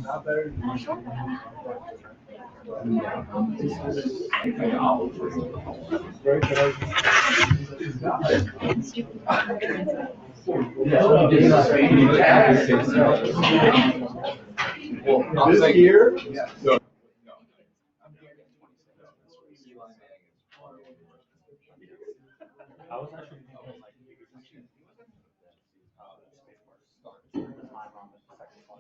I was actually thinking like because this year space bar starts the time on the second one.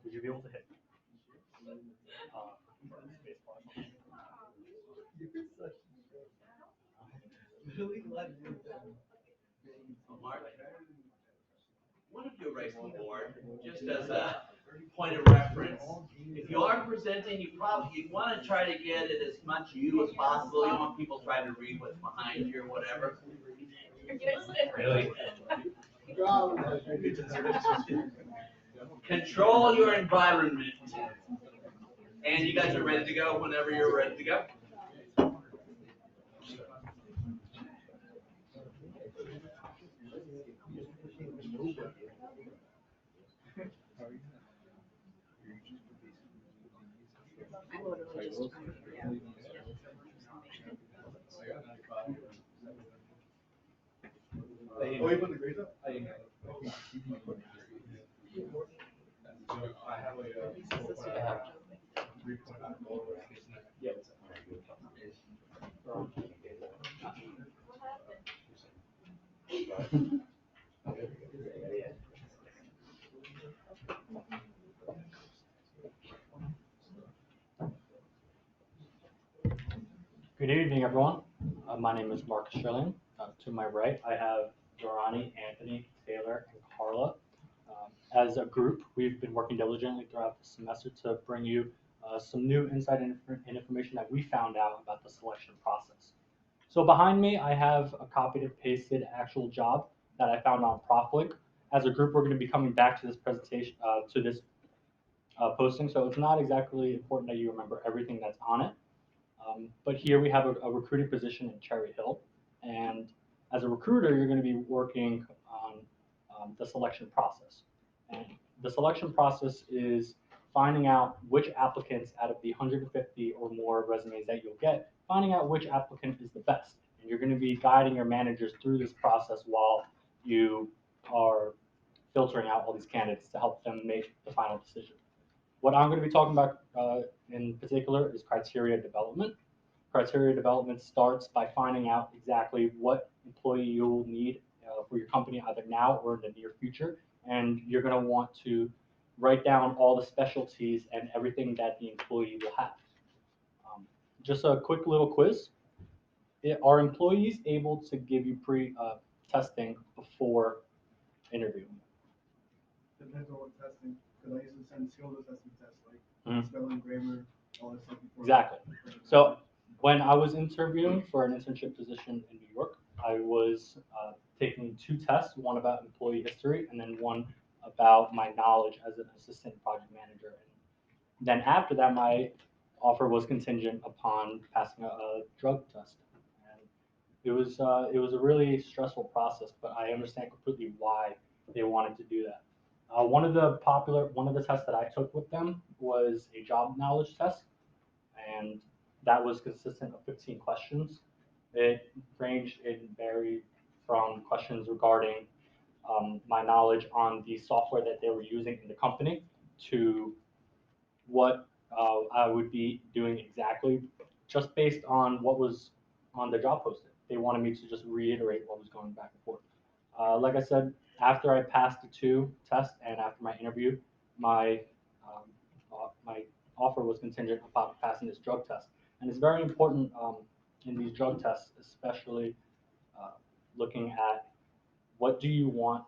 Would you be able to hit space bar? Mark, one of you race the board, just as a point of reference. If you are presenting, you want to try to get it as much you as possible. You don't want people trying to read what's behind you or whatever. Really? Control your environment. And you guys are ready to go whenever you're ready to go. Good evening, everyone. My name is Marcus Shirley. To my right, I have Dorani, Anthony, Taylor, and Carla. As a group, we've been working diligently throughout the semester to bring you some new insight and information that we found out about the selection process. So behind me, I have a copied and pasted actual job that I found on ProfLink. As a group, we're going to be coming back to this presentation, to this posting, so it's not exactly important that you remember everything that's on it. But here we have a recruiting position in Cherry Hill, and as a recruiter, you're going to be working on the selection process. And the selection process is finding out which applicants out of the 150 or more resumes that you'll get, finding out which applicant is the best. And you're going to be guiding your managers through this process while you are filtering out all these candidates to help them make the final decision. What I'm going to be talking about in particular is criteria development. Criteria development starts by finding out exactly what employee you will need for your company either now or in the near future. And you're going to want to write down all the specialties and everything that the employee will have. Just a quick little quiz. Are employees able to give you pre-testing before interviewing? Depends on what testing, because I used to send skills assessment tests, like spelling, grammar, all that stuff before. Exactly. So when I was interviewing for an internship position in New York, I was taking two tests, one about employee history and then one about my knowledge as an assistant project manager. And then after that, my offer was contingent upon passing a drug test. And it was a really stressful process, but I understand completely why they wanted to do that. One of the tests that I took with them was a job knowledge test, and that was consistent of 15 questions. It varied from questions regarding my knowledge on the software that they were using in the company to what I would be doing exactly, just based on what was on the job posting. They wanted me to just reiterate what was going back and forth. Like I said, after I passed the two tests and after my interview, my offer was contingent upon passing this drug test. And it's very important in these drug tests, especially looking at what do you want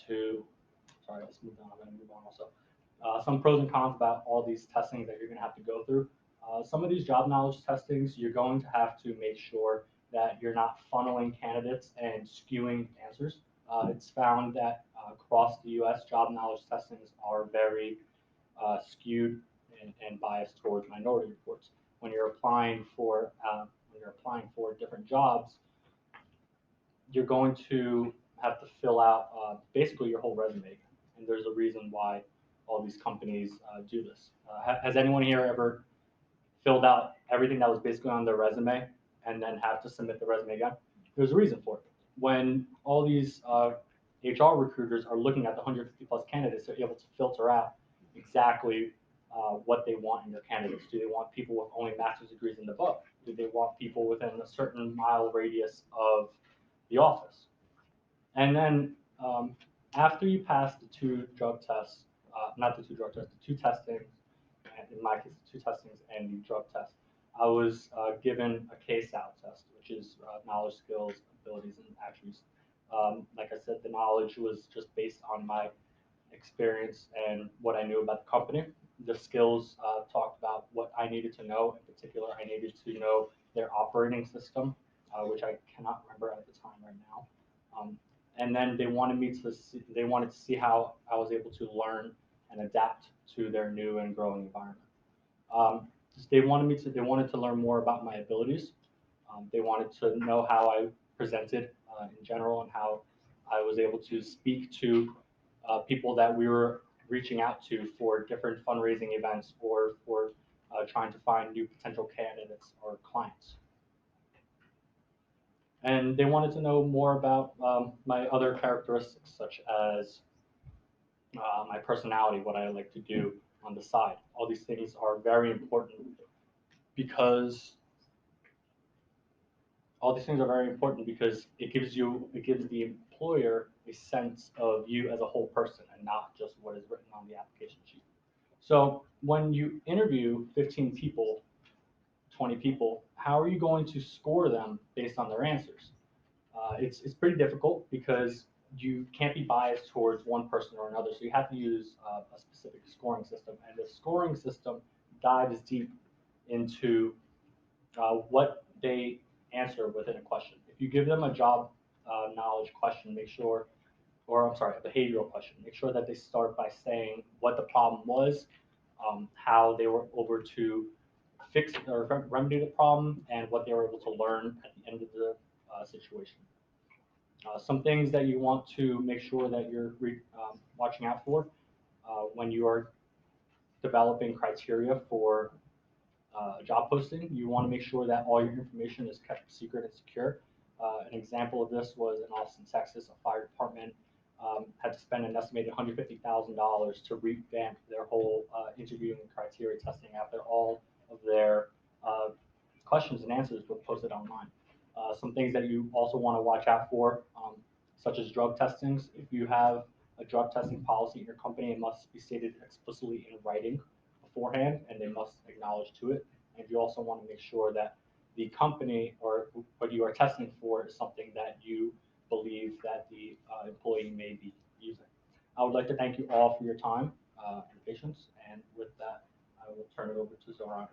to, sorry, let's move on, I'm gonna move on also. Some pros and cons about all these testings that you're gonna have to go through. Some of these job knowledge testings, you're going to have to make sure that you're not funneling candidates and skewing answers. It's found that across the US, job knowledge testings are very skewed and biased towards minority reports. When you're applying for different jobs, you're going to have to fill out basically your whole resume, and there's a reason why all these companies do this. Has anyone here ever filled out everything that was basically on their resume and then have to submit the resume again? There's a reason for it. When all these HR recruiters are looking at the 150 plus candidates, they're able to filter out exactly what they want in their candidates. Do they want people with only master's degrees and above? Do they want people within a certain mile radius of the office? And then after you pass the two drug tests, not the two drug tests, the two testings, in my case, the two testings and the drug test, I was given a K-SAL test, which is knowledge, skills, abilities, and attributes. Like I said, the knowledge was just based on my experience and what I knew about the company. The skills talked about what I needed to know. In particular, I needed to know their operating system, which I cannot remember at the time right now. And then they wanted to see how I was able to learn and adapt to their new and growing environment. They wanted to learn more about my abilities. They wanted to know how I presented in general and how I was able to speak to people that we were reaching out to for different fundraising events or for trying to find new potential candidates or clients. And they wanted to know more about my other characteristics, such as my personality, what I like to do on the side. All these things are very important because it gives the employer a sense of you as a whole person and not just what is written on the application sheet. So when you interview 15 people, 20 people, how are you going to score them based on their answers? It's pretty difficult because you can't be biased towards one person or another. So you have to use a specific scoring system, and the scoring system dives deep into what they answer within a question. If you give them a job knowledge question, a behavioral question, make sure that they start by saying what the problem was, how they were able to fix or remedy the problem, and what they were able to learn at the end of the situation. Some things that you want to make sure that you're watching out for when you are developing criteria for a job posting, you want to make sure that all your information is kept secret and secure. An example of this was in Austin, Texas, a fire department had to spend an estimated $150,000 to revamp their whole interviewing criteria testing after all of their questions and answers were posted online. Some things that you also want to watch out for, such as drug testings. If you have a drug testing policy in your company, it must be stated explicitly in writing beforehand, and they must acknowledge to it. And you also want to make sure that the company or what you are testing for is something that you believe that the employee may be using. I would like to thank you all for your time and patience, and with that, I will turn it over to Zoran.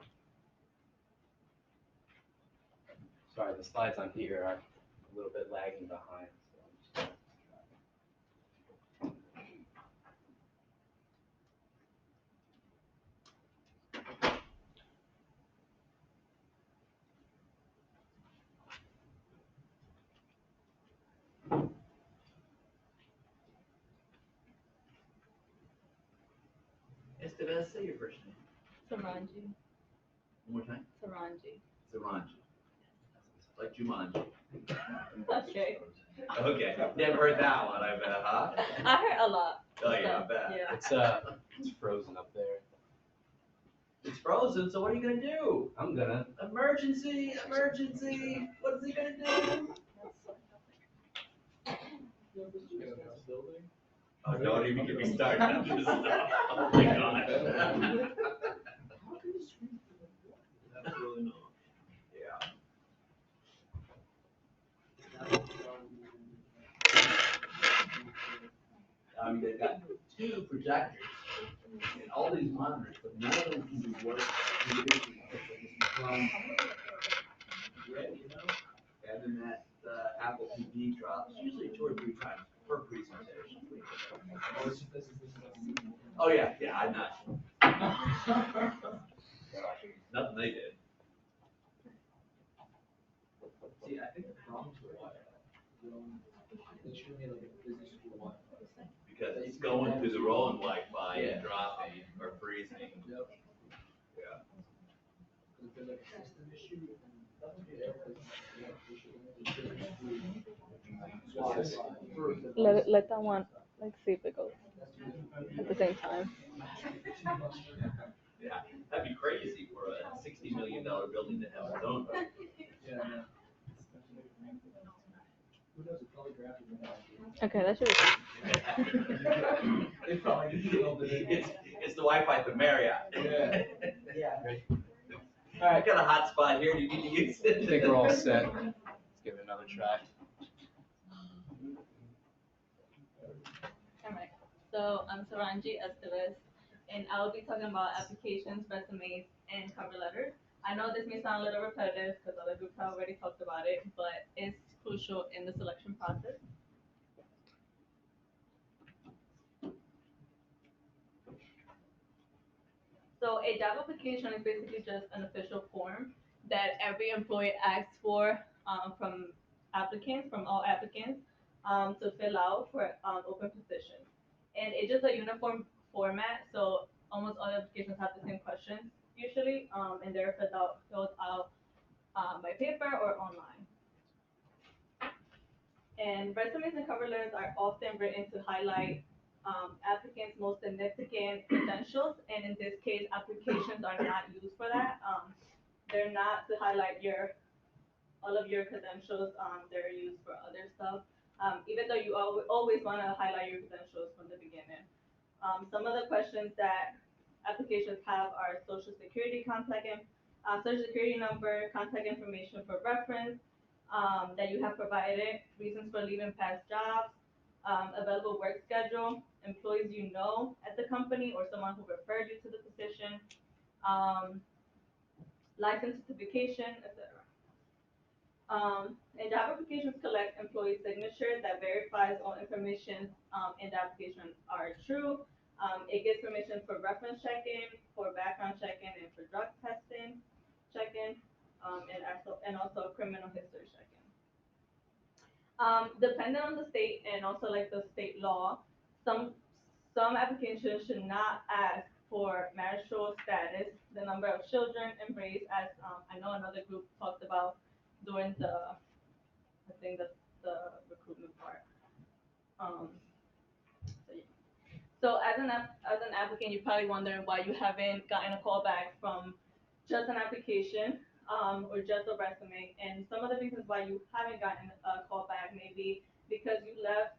Sorry, the slides on here are a little bit lagging behind. So I'm just Estevez, say your first name. Saranji. One more time. Saranji. Zaranji. Like Jumanji. Okay. Okay, never heard that one, I bet, huh? I heard a lot. Oh, yeah, I bet. Yeah. it's frozen up there. It's frozen, so what are you gonna do? I'm gonna. Emergency, emergency, what is he gonna do? Oh, don't even get me started on this stuff. Oh my gosh. That's really not. Yeah. They've got two projectors and all these monitors, but none of them can be worked individually. From red, and then that Apple TV drops usually 2 or 3 times per presentation. Oh yeah, I'm not. Nothing they did. See, I think the problem is they should have made like a business school Wi-Fi. Because it's going through the rolling Wi-Fi and dropping. Let that one, like, see if it goes at the same time. Yeah, that'd be crazy for a $60 million building to have its own. Yeah, yeah. Who does the color graphic? Okay, that should be. They probably just build it in. It's the Wi-Fi for Marriott. Yeah. I got a hotspot here, do you need to use it? I think we're all set. Let's give it another try. Alright, so I'm Saranji Estevez, and I'll be talking about applications, resumes, and cover letters. I know this may sound a little repetitive because other groups have already talked about it, but it's crucial in the selection process. So a job application is basically just an official form that every employer asks for from applicants, from all applicants, to fill out for open positions. And it's just a uniform format, so almost all applications have the same questions usually, and they're filled out by paper or online. And resumes and cover letters are often written to highlight applicants' most significant credentials, and in this case, applications are not used for that. They're not to highlight all of your credentials. They're used for other stuff. Even though you always want to highlight your credentials from the beginning. Some of the questions that applications have are social security social security number, contact information for reference, that you have provided, reasons for leaving past jobs, available work schedule, employees you know at the company or someone who referred you to the position, license certification, etc. And job applications collect employee signature that verifies all information in the application are true. It gives permission for reference checking, for background checking, and for drug testing checking, and also criminal history checking. Depending on the state and also like the state law, some some applications should not ask for marital status, the number of children embraced, as I know another group talked about during I think the recruitment part. Um, so, yeah. So as an applicant, you're probably wondering why you haven't gotten a call back from just an application, or just a resume. And some of the reasons why you haven't gotten a call back may be because you left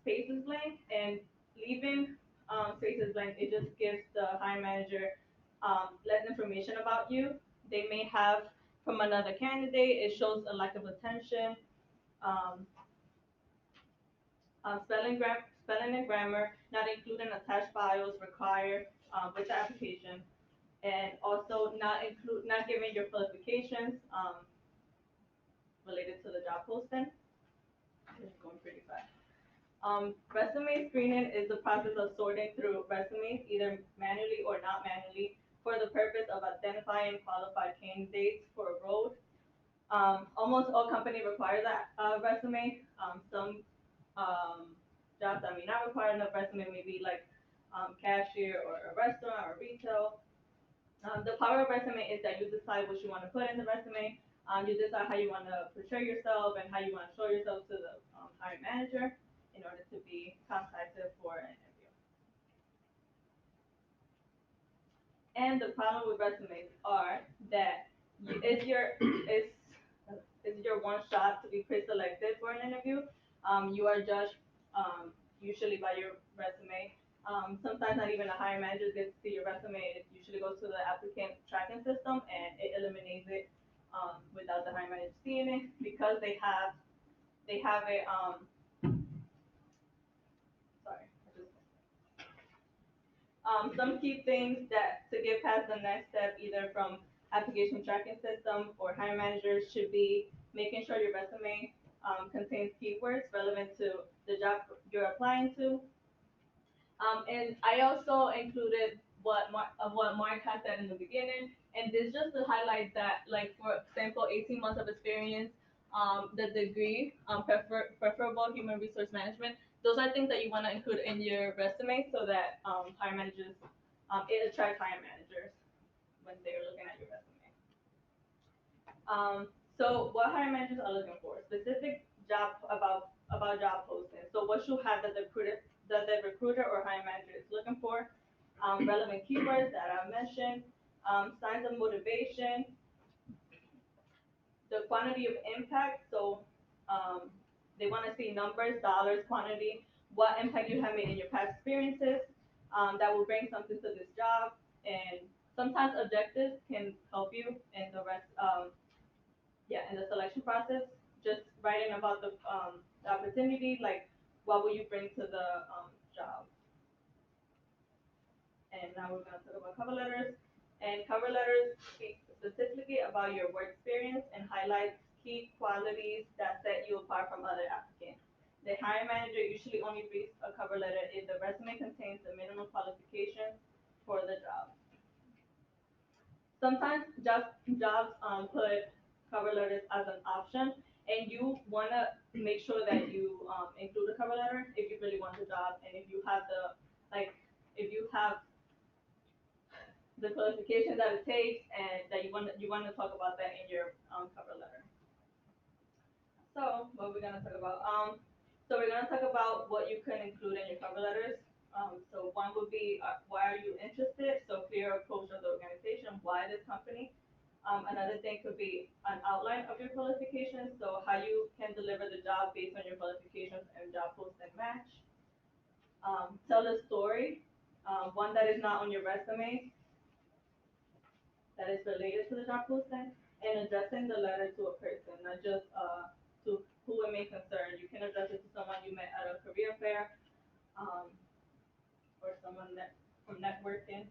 spaces blank, and leaving spaces blank, it just gives the hiring manager less information about you. They may have from another candidate. It shows a lack of attention. Um, spelling and grammar, not including attached files required with the application, and also not giving your qualifications related to the job posting. It's going pretty fast. Resume screening is the process of sorting through resumes, either manually or not manually, for the purpose of identifying qualified candidates for a role. Almost all companies require that resume. Some jobs that may not require enough resume, maybe like cashier or a restaurant or retail. The power of resume is that you decide what you want to put in the resume. You decide how you want to portray yourself and how you want to show yourself to the hiring manager in order to be contacted for an interview. And the problem with resumes are that it's your one shot to be pre-selected for an interview. You are judged usually by your resume. Sometimes not even a hiring manager gets to see your resume. It usually goes to the applicant tracking system, and it eliminates it without the hiring manager seeing it, because they have a sorry. Some key things that to get past the next step, either from application tracking system or hiring managers, should be making sure your resume contains keywords relevant to the job you're applying to. And I also included what Mark had said in the beginning, and this just to highlight that, like for example, 18 months of experience, the degree, preferable human resource management. Those are things that you want to include in your resume so that hiring managers, it attracts hiring managers when they're looking at your resume. So what hiring managers are looking for: specific job posting. So what you have that the recruiter or hiring manager is looking for, relevant keywords that I mentioned, signs of motivation, the quantity of impact. So they want to see numbers, dollars, quantity, what impact you have made in your past experiences, that will bring something to this job. And sometimes objectives can help you in the rest, in the selection process. Just writing about the opportunity, like what will you bring to the job. And now we're gonna talk about cover letters. And cover letters speak specifically about your work experience and highlight key qualities that set you apart from other applicants. The hiring manager usually only reads a cover letter if the resume contains the minimum qualifications for the job. Sometimes jobs put cover letters as an option, and you wanna make sure that you include a cover letter if you really want the job, and if you have if you have the qualifications that it takes, and that you want to talk about that in your cover letter. So what we're gonna talk about? So we're gonna talk about what you can include in your cover letters. So one would be why are you interested? So clear approach of the organization, why this company. Another thing could be an outline of your qualifications. So how you can deliver the job based on your qualifications and job post and match. Tell a story, one that is not on your resume, that is related to the job posting, and addressing the letter to a person, not just to who it may concern. You can address it to someone you met at a career fair, or someone from networking.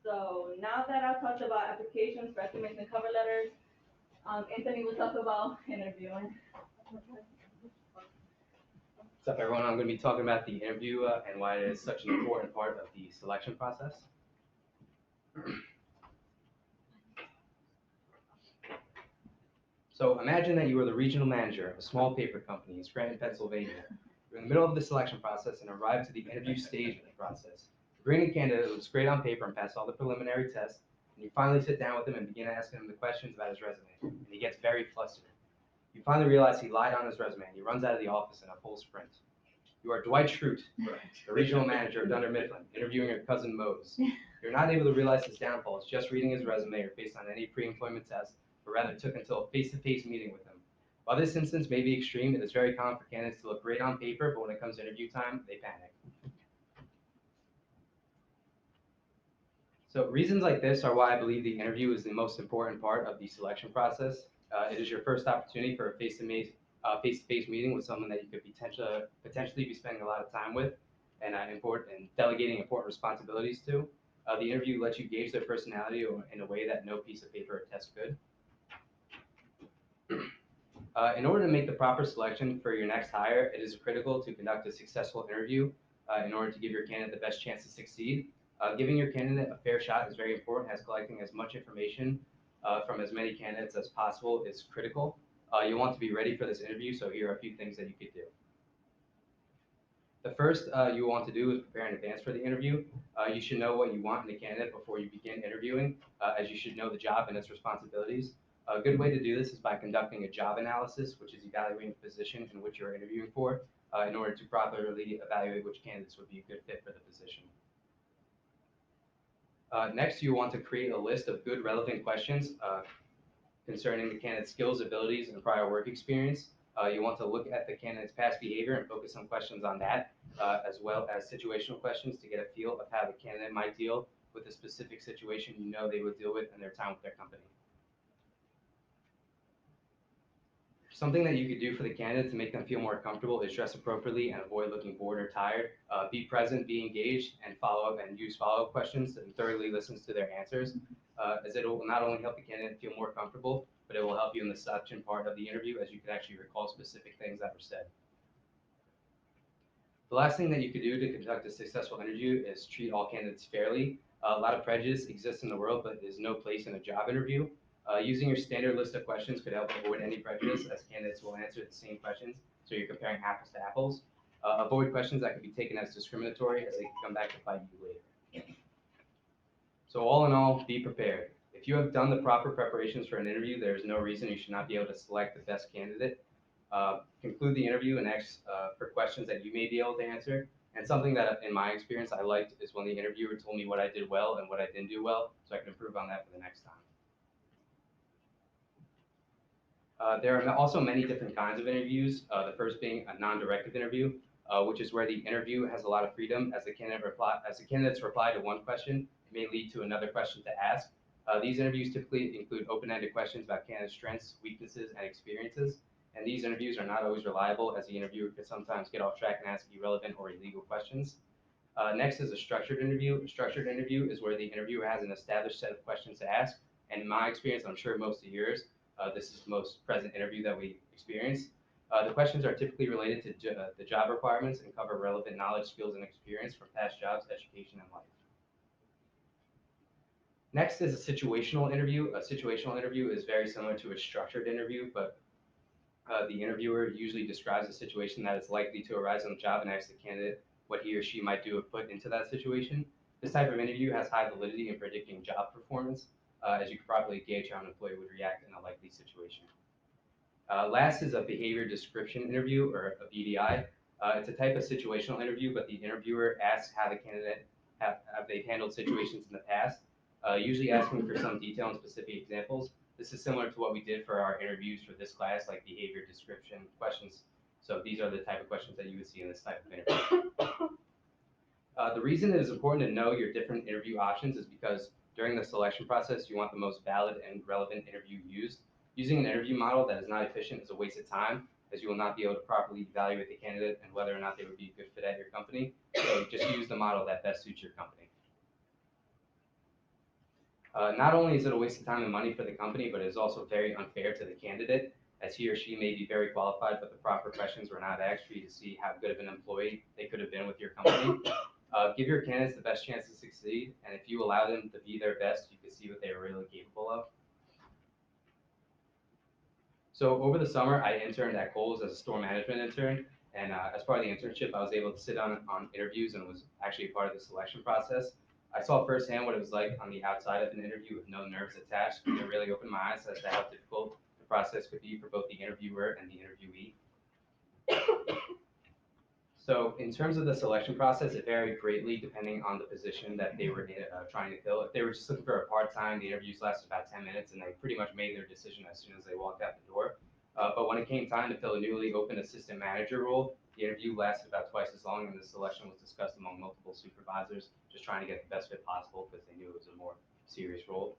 So now that I've talked about applications, resumes, and cover letters, Anthony will talk about interviewing. What's up, everyone? I'm going to be talking about the interview and why it is such an important part of the selection process. So imagine that you are the regional manager of a small paper company in Scranton, Pennsylvania. You're in the middle of the selection process and arrive to the interview stage of the process. You bring a candidate who looks great on paper and passed all the preliminary tests, and you finally sit down with him and begin asking him the questions about his resume, and he gets very flustered. You finally realize he lied on his resume, and he runs out of the office in a full sprint. You are Dwight Schrute, the regional manager of Dunder Mifflin, interviewing your cousin Mose. You're not able to realize his downfalls just reading his resume or based on any pre-employment test, but rather took until a face-to-face meeting with him. While this instance may be extreme, it is very common for candidates to look great on paper, but when it comes to interview time, they panic. So reasons like this are why I believe the interview is the most important part of the selection process. It is your first opportunity for a face-to-face meeting with someone that you could potentially be spending a lot of time with and delegating important responsibilities to. The interview lets you gauge their personality in a way that no piece of paper or test could. In order to make the proper selection for your next hire, it is critical to conduct a successful interview in order to give your candidate the best chance to succeed. Giving your candidate a fair shot is very important, as collecting as much information from as many candidates as possible is critical. You'll want to be ready for this interview, so here are a few things that you could do. The first you want to do is prepare in advance for the interview. You should know what you want in a candidate before you begin interviewing, as you should know the job and its responsibilities. A good way to do this is by conducting a job analysis, which is evaluating the position in which you're interviewing for, in order to properly evaluate which candidates would be a good fit for the position. Next, you want to create a list of good relevant questions concerning the candidate's skills, abilities, and prior work experience. You want to look at the candidate's past behavior and focus on questions on that, as well as situational questions to get a feel of how the candidate might deal with a specific situation you know they would deal with in their time with their company. Something that you could do for the candidate to make them feel more comfortable is dress appropriately and avoid looking bored or tired. Be present, be engaged, and follow up and use follow-up questions and thoroughly listen to their answers, as it will not only help the candidate feel more comfortable, but it will help you in the selection part of the interview, as you can actually recall specific things that were said. The last thing that you could do to conduct a successful interview is treat all candidates fairly. A lot of prejudice exists in the world, but there's no place in a job interview. Using your standard list of questions could help avoid any prejudice, as candidates will answer the same questions, so you're comparing apples to apples. Avoid questions that could be taken as discriminatory, as they can come back to bite you later. So all in all, be prepared. If you have done the proper preparations for an interview, there is no reason you should not be able to select the best candidate. conclude the interview and ask for questions that you may be able to answer. And something that, in my experience, I liked is when the interviewer told me what I did well and what I didn't do well, so I can improve on that for the next time. There are also many different kinds of interviews. The first being a non-directive interview, which is where the interview has a lot of freedom as the candidates reply to one question may lead to another question to ask. These interviews typically include open-ended questions about candidates' strengths, weaknesses, and experiences. And these interviews are not always reliable, as the interviewer could sometimes get off track and ask irrelevant or illegal questions. Next is a structured interview. A structured interview is where the interviewer has an established set of questions to ask. And in my experience, I'm sure most of yours, this is the most present interview that we experience. The questions are typically related to the job requirements and cover relevant knowledge, skills, and experience from past jobs, education, and life. Next is a situational interview. A situational interview is very similar to a structured interview, but the interviewer usually describes a situation that is likely to arise on the job and asks the candidate what he or she might do if put into that situation. This type of interview has high validity in predicting job performance, as you could probably gauge how an employee would react in a likely situation. Last is a behavior description interview, or a BDI. It's a type of situational interview, but the interviewer asks how the candidate have they handled situations in the past, usually asking for some detail and specific examples. This is similar to what we did for our interviews for this class, like behavior description questions. So these are the type of questions that you would see in this type of interview. The reason it is important to know your different interview options is because during the selection process, you want the most valid and relevant interview used. Using an interview model that is not efficient is a waste of time, as you will not be able to properly evaluate the candidate and whether or not they would be a good fit at your company. So just use the model that best suits your company. Not only is it a waste of time and money for the company, but it is also very unfair to the candidate, as he or she may be very qualified, but the proper questions were not asked for you to see how good of an employee they could have been with your company. Give your candidates the best chance to succeed, and if you allow them to be their best, you can see what they are really capable of. So over the summer, I interned at Kohl's as a store management intern, and as part of the internship, I was able to sit on interviews and was actually a part of the selection process. I saw firsthand what it was like on the outside of an interview with no nerves attached, and it really opened my eyes as to how difficult the process could be for both the interviewer and the interviewee. So in terms of the selection process, it varied greatly depending on the position that they were trying to fill. If they were just looking for a part-time, the interviews lasted about 10 minutes, and they pretty much made their decision as soon as they walked out the door. But when it came time to fill a newly opened assistant manager role, the interview lasted about twice as long, and the selection was discussed among multiple supervisors, just trying to get the best fit possible because they knew it was a more serious role.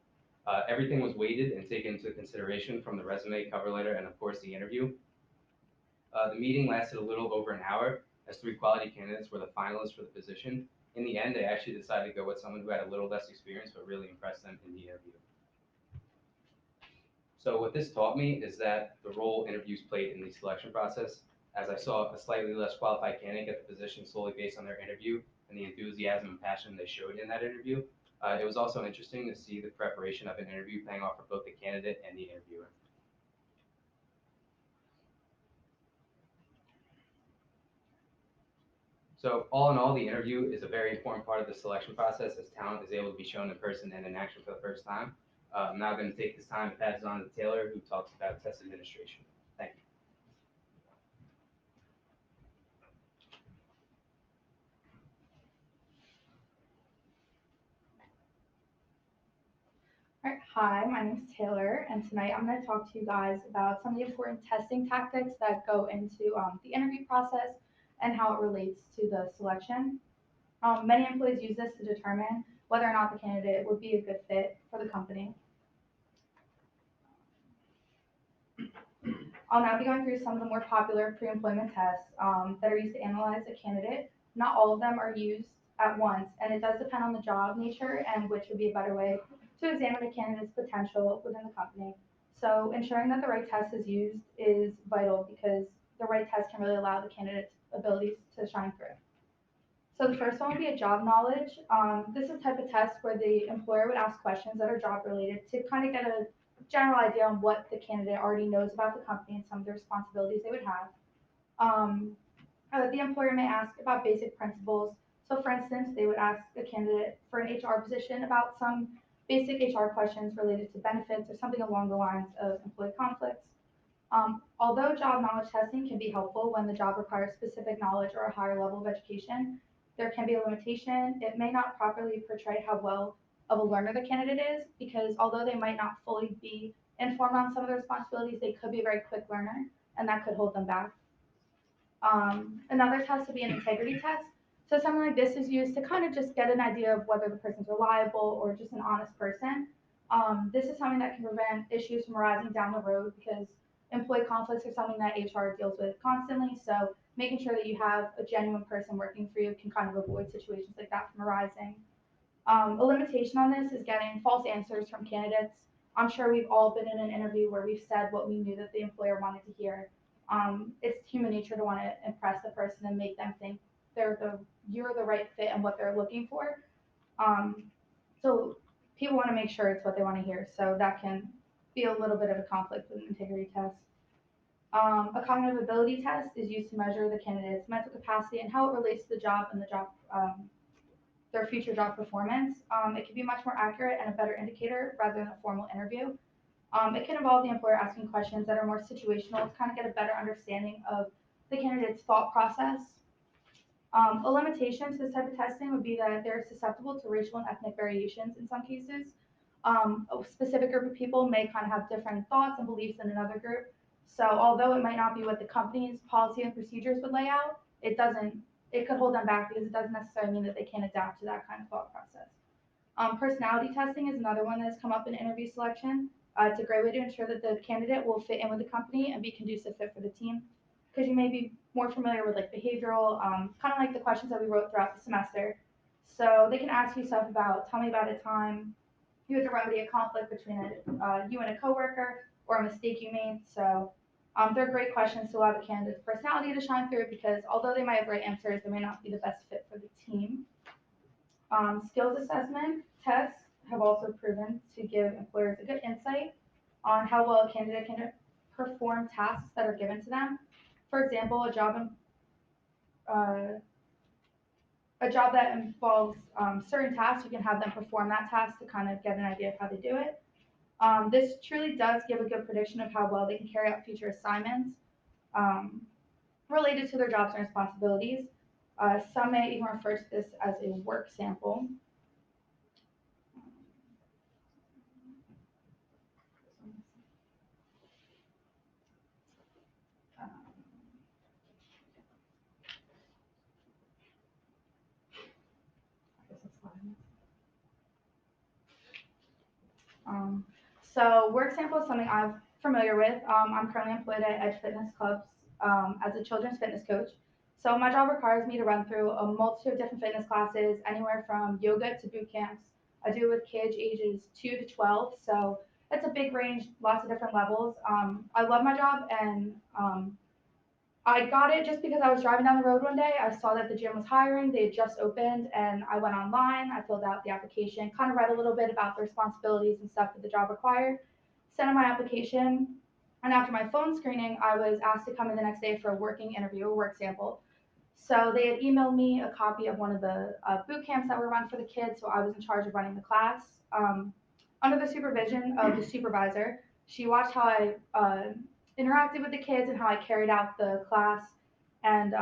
Everything was weighted and taken into consideration, from the resume, cover letter, and of course the interview. The meeting lasted a little over an hour, as 3 quality candidates were the finalists for the position. In the end, they actually decided to go with someone who had a little less experience but really impressed them in the interview. So what this taught me is that the role interviews played in the selection process, as I saw a slightly less qualified candidate get the position solely based on their interview and the enthusiasm and passion they showed in that interview. It was also interesting to see the preparation of an interview paying off for both the candidate and the interviewer. So all in all, the interview is a very important part of the selection process, as talent is able to be shown in person and in action for the first time. I'm now going to take this time to pass it on to Taylor, who talks about test administration. Thank you. All right, hi, my name is Taylor, and tonight I'm going to talk to you guys about some of the important testing tactics that go into the interview process and how it relates to the selection. Many employees use this to determine whether or not the candidate would be a good fit for the company. I'll now be going through some of the more popular pre-employment tests that are used to analyze a candidate. Not all of them are used at once, and it does depend on the job nature and which would be a better way to examine a candidate's potential within the company. So ensuring that the right test is used is vital, because the right test can really allow the candidate's abilities to shine through. So the first one would be a job knowledge. This is a type of test where the employer would ask questions that are job related to kind of get a general idea on what the candidate already knows about the company and some of the responsibilities they would have. The employer may ask about basic principles. So for instance, they would ask a candidate for an HR position about some basic HR questions related to benefits or something along the lines of employee conflicts. Although job knowledge testing can be helpful when the job requires specific knowledge or a higher level of education, there can be a limitation. It may not properly portray how well of a learner the candidate is, because although they might not fully be informed on some of the responsibilities, they could be a very quick learner, and that could hold them back. Another test would be an integrity test. So something like this is used to kind of just get an idea of whether the person's reliable or just an honest person. This is something that can prevent issues from arising down the road, because employee conflicts are something that HR deals with constantly. So making sure that you have a genuine person working for you can kind of avoid situations like that from arising. A limitation on this is getting false answers from candidates. I'm sure we've all been in an interview where we've said what we knew that the employer wanted to hear. It's human nature to want to impress the person and make them think you're the right fit and what they're looking for. Um, so people want to make sure it's what they want to hear. So that can be a little bit of a conflict with an integrity test. A cognitive ability test is used to measure the candidate's mental capacity and how it relates to the job and their future job performance. It can be much more accurate and a better indicator rather than a formal interview. It can involve the employer asking questions that are more situational to kind of get a better understanding of the candidate's thought process. A limitation to this type of testing would be that they're susceptible to racial and ethnic variations in some cases. A specific group of people may kind of have different thoughts and beliefs than another group. So although it might not be what the company's policy and procedures would lay out, it could hold them back, because it doesn't necessarily mean that they can't adapt to that kind of thought process. Personality testing is another one that's come up in interview selection. It's a great way to ensure that the candidate will fit in with the company and be a conducive fit for the team, because you may be more familiar with like behavioral, kind of like the questions that we wrote throughout the semester. So they can ask you stuff about, tell me about a time you had to remedy a conflict between you and a coworker, or a mistake you made. So they're great questions to allow the candidate's personality to shine through, because although they might have right answers, they may not be the best fit for the team. Skills assessment tests have also proven to give employers a good insight on how well a candidate can perform tasks that are given to them. For example, uh, a job that involves certain tasks, you can have them perform that task to kind of get an idea of how they do it. This truly does give a good prediction of how well they can carry out future assignments um, related to their jobs and responsibilities. Some may even refer to this as a work sample. So work sample is something I'm familiar with. I'm currently employed at Edge Fitness Clubs as a children's fitness coach. So my job requires me to run through a multitude of different fitness classes, anywhere from yoga to boot camps. I do it with kids ages 2 to 12, so it's a big range, lots of different levels. I love my job, and I got it just because I was driving down the road one day. I saw that the gym was hiring. They had just opened, and I went online. I filled out the application, kind of read a little bit about the responsibilities and stuff that the job required, sent in my application, and after my phone screening, I was asked to come in the next day for a working interview, a work sample. So they had emailed me a copy of one of the boot camps that were run for the kids, so I was in charge of running the class. Under the supervision of the supervisor, she watched how I interacted with the kids and how I carried out the class, and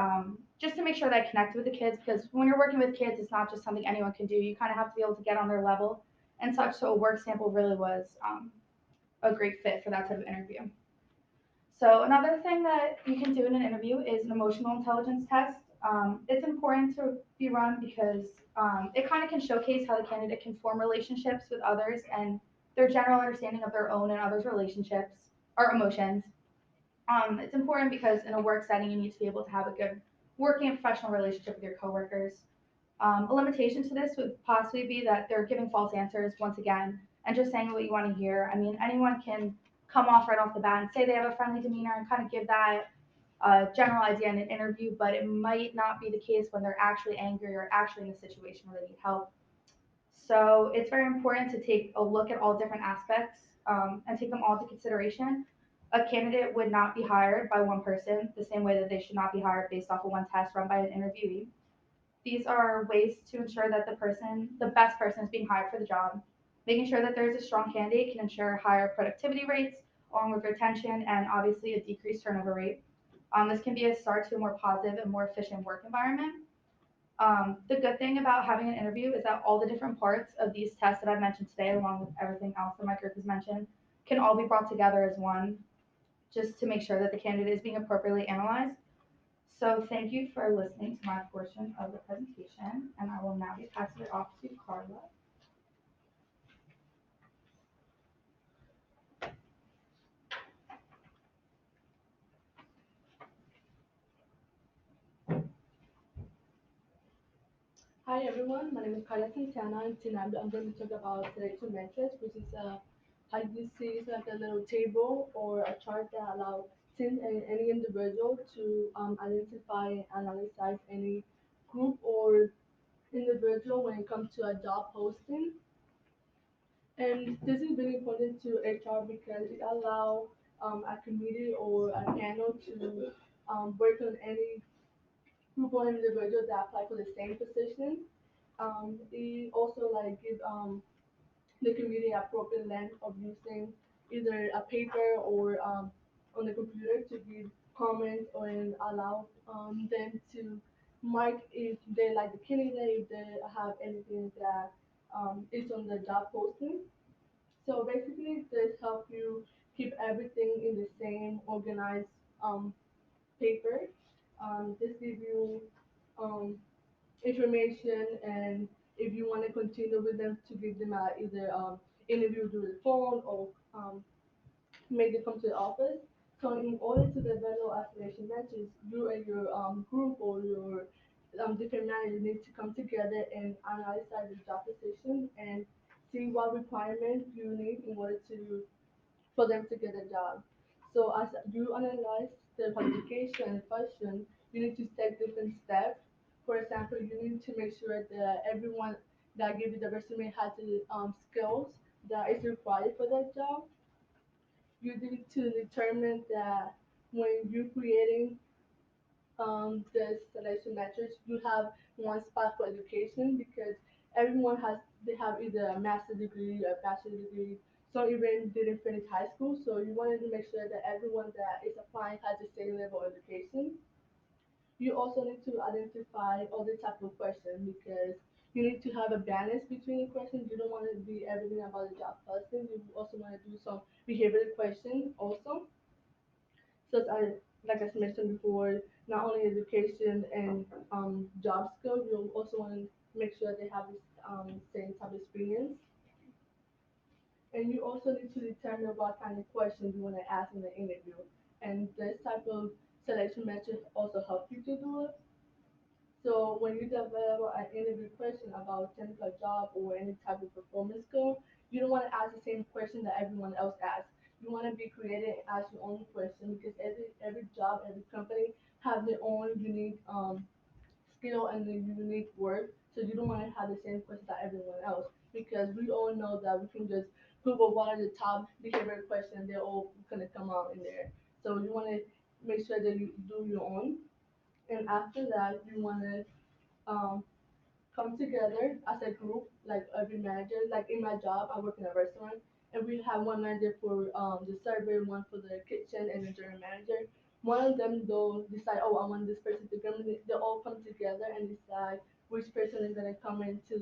just to make sure that I connected with the kids, because when you're working with kids, it's not just something anyone can do. You kind of have to be able to get on their level and such. So a work sample really was a great fit for that type of interview. So another thing that you can do in an interview is an emotional intelligence test. It's important to be run because it kind of can showcase how the candidate can form relationships with others and their general understanding of their own and others' relationships or emotions. It's important because in a work setting, you need to be able to have a good working and professional relationship with your coworkers. A limitation to this would possibly be that they're giving false answers once again and just saying what you want to hear. I mean, anyone can come off right off the bat and say they have a friendly demeanor and kind of give that general idea in an interview, but it might not be the case when they're actually angry or actually in a situation where they need help. So it's very important to take a look at all different aspects and take them all into consideration. A candidate would not be hired by one person the same way that they should not be hired based off of one test run by an interviewee. These are ways to ensure that the best person is being hired for the job. Making sure that there's a strong candidate can ensure higher productivity rates, along with retention and obviously a decreased turnover rate. This can be a start to a more positive and more efficient work environment. The good thing about having an interview is that all the different parts of these tests that I've mentioned today, along with everything else that my group has mentioned, can all be brought together as one, just to make sure that the candidate is being appropriately analyzed. So thank you for listening to my portion of the presentation, and I will now be passing it off to Carla. Hi everyone, my name is Carla Santana and tonight I'm going to talk about selection metrics, which is how you see it's like a little table or a chart that allows any individual to identify and analyze any group or individual when it comes to a job posting. And this is very important to HR because it allows a committee or a panel to work on any group or individual that apply for the same position. It also like give the community appropriate length of using either a paper or on the computer to give comments or allow them to mark if they like the candidate, if they have anything that is on the job posting. So basically, this help you keep everything in the same organized paper. This give you um, information and if you want to continue with them to give them either interview through the phone or make them come to the office. So in order to develop affiliation matches, you and your group or your different managers need to come together and analyze the job position and see what requirements you need in order to for them to get a job. So as you analyze the qualification question, you need to take different steps. For example, you need to make sure that everyone that gives you the resume has the skills that is required for that job. You need to determine that when you're creating the selection metrics, you have one spot for education because everyone has they have either a master's degree, a bachelor's degree, some even didn't finish high school. So you wanted to make sure that everyone that is applying has the same level of education. You also need to identify other type of questions because you need to have a balance between the questions. You don't want to be everything about the job posting. You also want to do some behavioral questions also. So as like I mentioned before, not only education and job skills, you also want to make sure they have this same type of experience. And you also need to determine what kind of questions you want to ask in the interview. And this type of selection method also help you to do it. So when you develop an interview question about technical job or any type of performance skill, you don't want to ask the same question that everyone else asks. You want to be creative and ask your own question because every job, every company have their own unique skill and the unique work. So you don't want to have the same question that everyone else because we all know that we can just Google what are the top behavioral questions. They're all gonna come out in there. So you want to make sure that you do your own. And after that, you want to um, come together as a group, like every manager. Like in my job, I work in a restaurant, and we have one manager for the server, one for the kitchen, and the general manager. One of them they'll decide, oh, I want this person to come. They all come together and decide which person is gonna come in to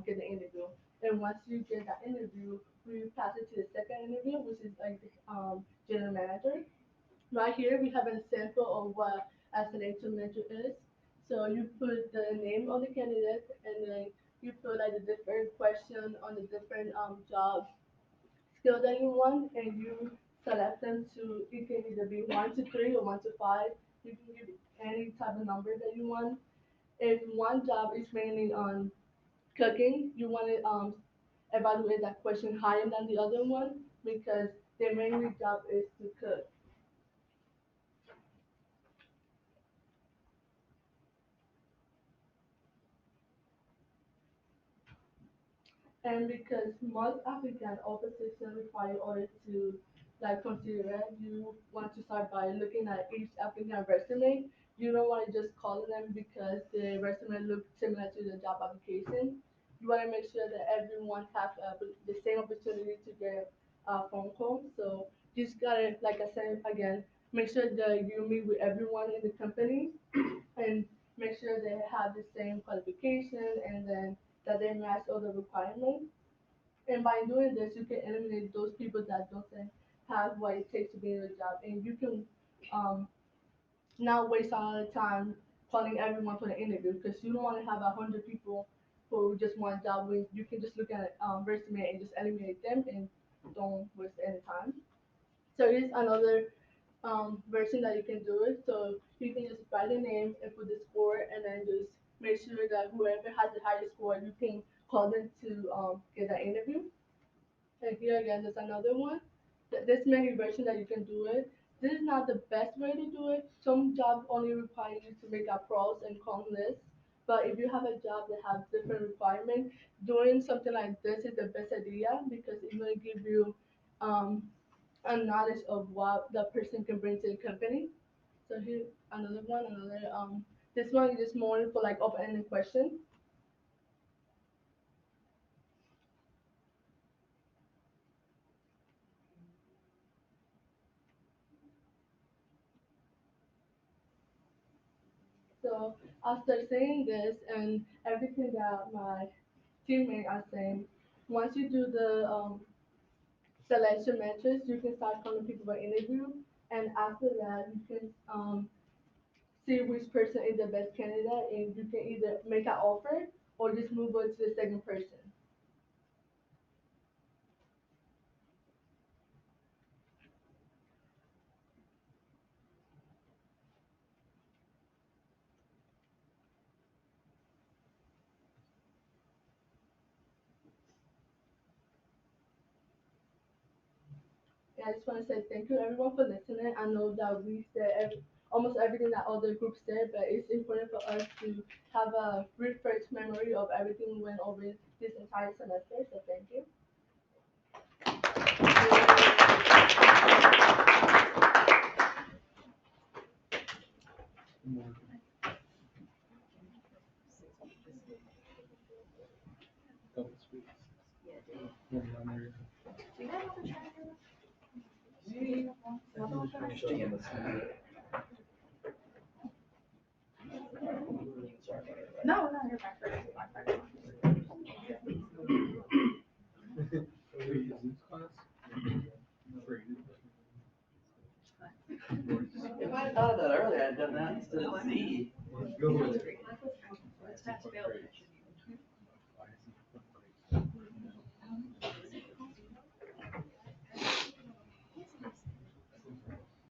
get the interview. And once you get that interview, we pass it to the second interview, which is like the general manager. Right here, we have an example of what a selection method is. So you put the name of the candidate, and then you put like the different question on the different job skill that you want, and you select them to, it can either be 1 to 3 or 1 to 5. You can give any type of number that you want. If one job is mainly on cooking, you want to evaluate that question higher than the other one because their main job is to cook. And because most applicant or position require order to like consider it, you want to start by looking at each applicant resume. You don't want to just call them because the resume looks similar to the job application. You want to make sure that everyone has the same opportunity to get a phone call. So just gotta, like I said again, make sure that you meet with everyone in the company and make sure they have the same qualification and then that they match all the requirements. And by doing this, you can eliminate those people that doesn't have what it takes to be in the job, and you can um, not waste all the time calling everyone for the interview because you don't want to have 100 people who just want a job. When you can just look at resume and just eliminate them and don't waste any time. So here's another version that you can do it. So you can just write a name and put the score, and then just make sure that whoever has the highest score, you can call them to get an interview. And here again, there's another one. There's many versions that you can do it. This is not the best way to do it. Some jobs only require you to make a pros and cons list. But if you have a job that has different requirements, doing something like this is the best idea because it's going to give you um, a knowledge of what the person can bring to the company. So here, another one, this one is just more for like open-ended questions. So after saying this and everything that my teammates are saying, once you do the selection matches, you can start calling people for interview. And after that, you can see which person is the best candidate, and you can either make an offer or just move on to the second person. And I just want to say thank you everyone for listening. I know that we said almost everything that other groups said, but it's important for us to have a refresh memory of everything we went over this entire semester. So thank you. Double sweets. Finished again.